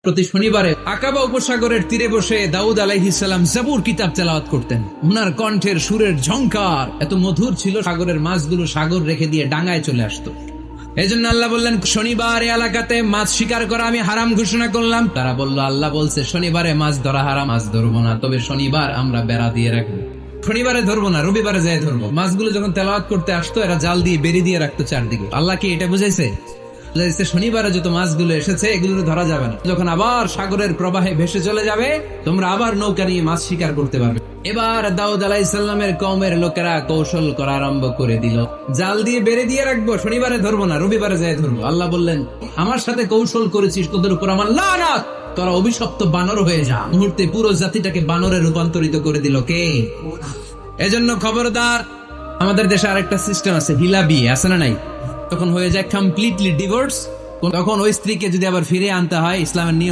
প্রতি শনিবারে আকাবা উপসাগরের তীরে বসে দাউদ আলাইহিস সালাম জাবুর কিতাব তেলাওয়াত করতেন। উনার কণ্ঠের সুরের ঝংকার এত মধুর ছিল, সাগরের মাছগুলো সাগর রেখে দিয়ে ডাঙায় চলে আসতো। এই জন্য আল্লাহ বললেন, শনিবার এলাকাতে মাছ শিকার করা আমি হারাম ঘোষণা করলাম। তারা বলল, আল্লাহ বলছে শনিবারে মাছ ধরা হারাম, মাছ ধরবো না, তবে শনিবার আমরা বেড়া দিয়ে রাখবো। শনিবারে ধরবো না, রবিবারে যাই ধরবো। মাছগুলো যখন তেলাওয়াত করতে আসতো, এরা জাল দিয়ে বেরি দিয়ে রাখতো চারদিকে। আল্লাহ কি এটা বুঝাইছে? শনিবারে যত মাছগুলো এসেছে এগুলো ধরা যাবে না, যখন আবার সাগরের প্রবাহে ভেসে চলে যাবে তোমরা আবার নৌকা নিয়ে মাছ শিকার করতে পারবে। এবার দাউদ আলাইহিস সালামের কওমের লোকেরা কৌশল করা আরম্ভ করে দিল, জাল দিয়ে বেড়ে দিয়ে রাখবো, শনিবারে ধরবো না, রবিবারে যাই ধরবো। আল্লাহ বললেন, আমার সাথে কৌশল করেছিস, তোদের উপর আমার লানাত, তোরা অভিশপ্ত বানর হয়ে যা। মুহূর্তে পুরো জাতিটাকে বানরে রূপান্তরিত করে দিল কে? এজন্য খবরদার। আমাদের দেশে আরেকটা সিস্টেম আছে, হিলা বিয়ে আছে না নাই? তখন হয়ে যায় কমপ্লিটলি ডিভোর্স। তখন ওই স্ত্রীকে যদি আবার ফিরে আনতে হয় ইসলামের নিয়ম